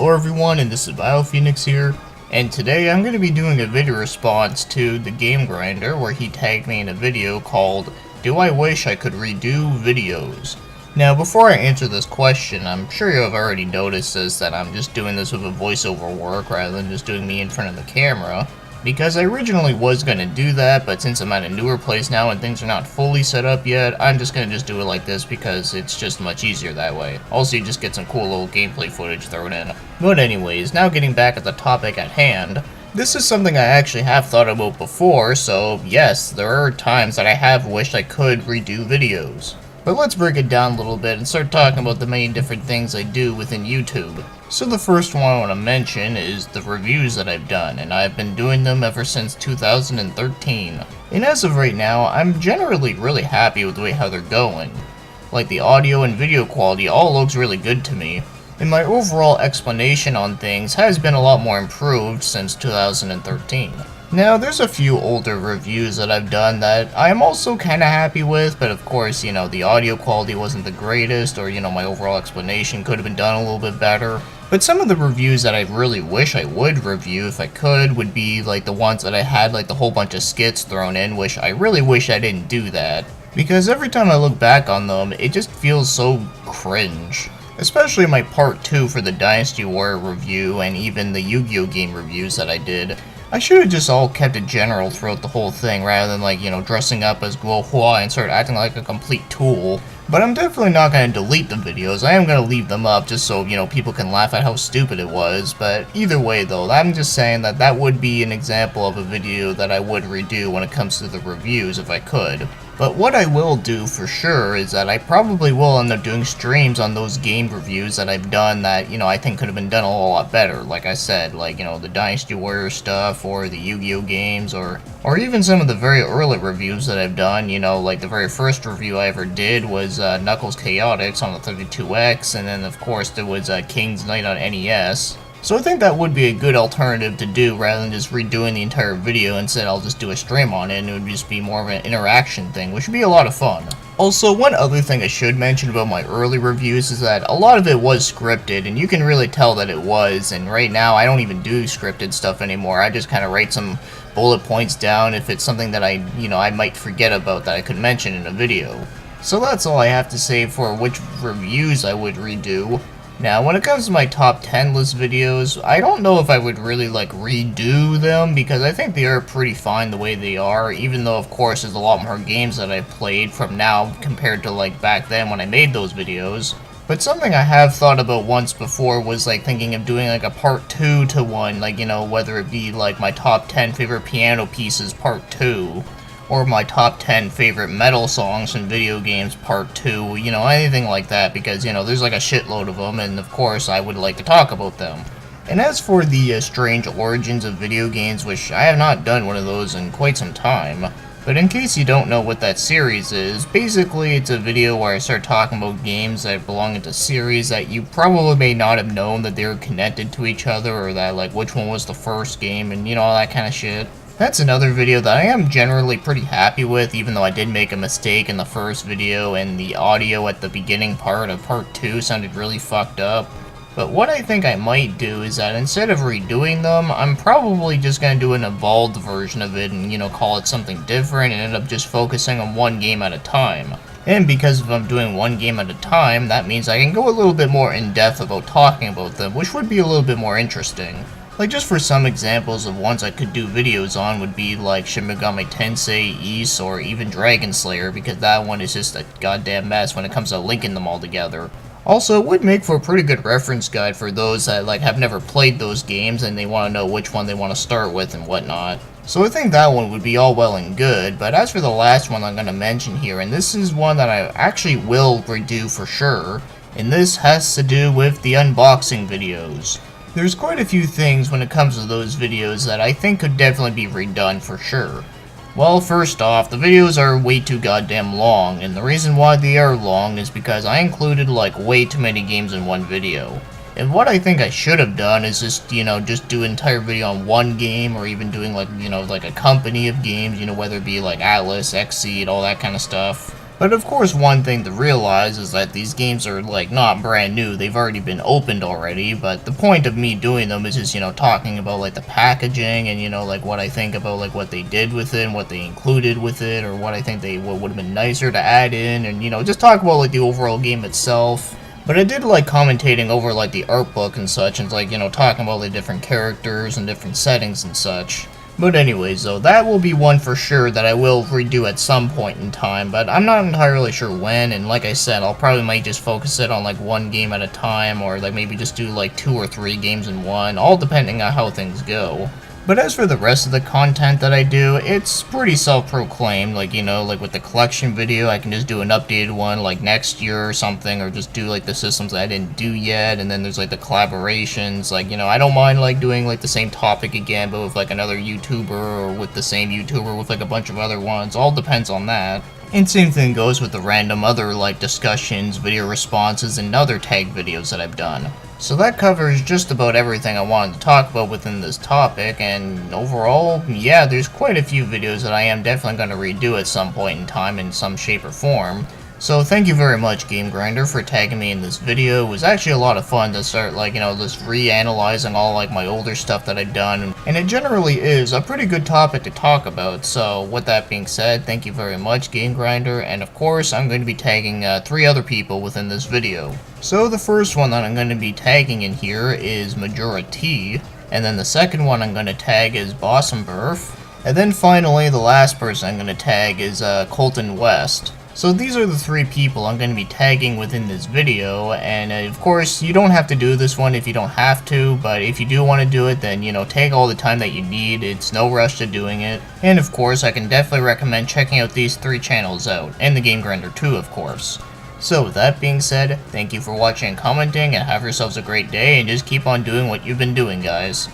Hello everyone, and this is BioPhoenix here, and today I'm going to be doing a video response to the Game Grinder where he tagged me in a video called Do I Wish I Could Redo Videos? Now before I answer this question, I'm sure you have already noticed this, that I'm just doing this with a voiceover work rather than just doing me in front of the camera. Because I originally was going to do that, but since I'm at a newer place now and things are not fully set up yet, I'm just going to do it like this because it's just much easier that way. Also, you just get some cool little gameplay footage thrown in. But anyways, now getting back at the topic at hand, this is something I actually have thought about before, so yes, there are times that I have wished I could redo videos. But let's break it down a little bit and start talking about the many different things I do within YouTube. So the first one I want to mention is the reviews that I've done, and I've been doing them ever since 2013. And as of right now, I'm generally really happy with the way how they're going. Like the audio and video quality all looks really good to me, and my overall explanation on things has been a lot more improved since 2013. Now, there's a few older reviews that I've done that I'm also kind of happy with, but of course, the audio quality wasn't the greatest, or, my overall explanation could have been done a little bit better. But some of the reviews that I really wish I would review if I could would be like the ones that I had like the whole bunch of skits thrown in, which I really wish I didn't do that. Because every time I look back on them, it just feels so cringe. Especially my part 2 for the Dynasty Warrior review and even the Yu-Gi-Oh game reviews that I did. I should have just all kept it general throughout the whole thing rather than dressing up as Guo Hua and start acting like a complete tool. But I'm definitely not going to delete the videos. I am going to leave them up just so, people can laugh at how stupid it was. But either way though, I'm just saying that that would be an example of a video that I would redo when it comes to the reviews if I could. But what I will do for sure is that I probably will end up doing streams on those game reviews that I've done that, I think could have been done a whole lot better. Like I said, the Dynasty Warrior stuff, or the Yu-Gi-Oh games, or even some of the very early reviews that I've done. Like the very first review I ever did was Knuckles Chaotix on the 32X, and then of course there was King's Knight on NES. So I think that would be a good alternative to do rather than just redoing the entire video. Instead, I'll just do a stream on it and it would just be more of an interaction thing, which would be a lot of fun. Also, one other thing I should mention about my early reviews is that a lot of it was scripted, and you can really tell that it was, and right now I don't even do scripted stuff anymore. I just kind of write some bullet points down if it's something that I might forget about that I could mention in a video. So that's all I have to say for which reviews I would redo. Now, when it comes to my top 10 list videos, I don't know if I would really, redo them, because I think they are pretty fine the way they are, even though, of course, there's a lot more games that I've played from now compared to, back then when I made those videos. But something I have thought about once before was, thinking of doing, a part 2 to one, whether it be, my top 10 favorite piano pieces part 2, or my top 10 favorite metal songs in video games part 2, anything like that, because, there's a shitload of them, and of course I would like to talk about them. And as for the strange origins of video games, which I have not done one of those in quite some time, but in case you don't know what that series is, basically it's a video where I start talking about games that belong into series that you probably may not have known that they were connected to each other, or that, which one was the first game, and all that kind of shit. That's another video that I am generally pretty happy with, even though I did make a mistake in the first video and the audio at the beginning part of part 2 sounded really fucked up. But what I think I might do is that instead of redoing them, I'm probably just going to do an evolved version of it and, call it something different and end up just focusing on one game at a time. And because if I'm doing one game at a time, that means I can go a little bit more in depth about talking about them, which would be a little bit more interesting. Just for some examples of ones I could do videos on would be Shin Megami Tensei, Ys, or even Dragon Slayer, because that one is just a goddamn mess when it comes to linking them all together. Also, it would make for a pretty good reference guide for those that have never played those games and they want to know which one they want to start with and whatnot. So I think that one would be all well and good, but as for the last one I'm going to mention here, and this is one that I actually will redo for sure, and this has to do with the unboxing videos. There's quite a few things when it comes to those videos that I think could definitely be redone for sure. Well, first off, the videos are way too goddamn long, and the reason why they are long is because I included way too many games in one video. And what I think I should have done is just do an entire video on one game, or even doing a company of games, whether it be Atlas, Xseed, all that kind of stuff. But of course, one thing to realize is that these games are like not brand new, they've already been opened already, but the point of me doing them is just, talking about like the packaging and, like what I think about like what they did with it and what they included with it, or what I think what would have been nicer to add in, and, just talk about like the overall game itself. But I did like commentating over like the art book and such, and like, talking about the different characters and different settings and such. But anyways, though, that will be one for sure that I will redo at some point in time, but I'm not entirely sure when, and like I said, I'll probably might just focus it on like one game at a time, or like maybe just do like 2 or 3 games in one, all depending on how things go. But as for the rest of the content that I do, it's pretty self-proclaimed, like, like with the collection video, I can just do an updated one, like, next year or something, or just do, like, the systems that I didn't do yet, and then there's, like, the collaborations, like, I don't mind, like, doing, like, the same topic again, but with, like, another YouTuber, or with the same YouTuber with, like, a bunch of other ones, all depends on that. And same thing goes with the random other, like, discussions, video responses, and other tag videos that I've done. So that covers just about everything I wanted to talk about within this topic, and overall, yeah, there's quite a few videos that I am definitely going to redo at some point in time in some shape or form. So thank you very much, Game Grinder, for tagging me in this video. It was actually a lot of fun to start, like, just reanalyzing all, like, my older stuff that I've done. And it generally is a pretty good topic to talk about. So with that being said, thank you very much, Game Grinder. And of course, I'm going to be tagging 3 other people within this video. So the first one that I'm going to be tagging in here is Majora T. And then the second one I'm going to tag is Bossenberf. And then finally, the last person I'm going to tag is Colton West. So these are the 3 people I'm going to be tagging within this video, and of course you don't have to do this one if you don't have to, but if you do want to do it, then take all the time that you need. It's no rush to doing it. And of course I can definitely recommend checking out these 3 channels out, and the Game Grinder too, of course. So with that being said, thank you for watching and commenting, and have yourselves a great day, and just keep on doing what you've been doing, guys.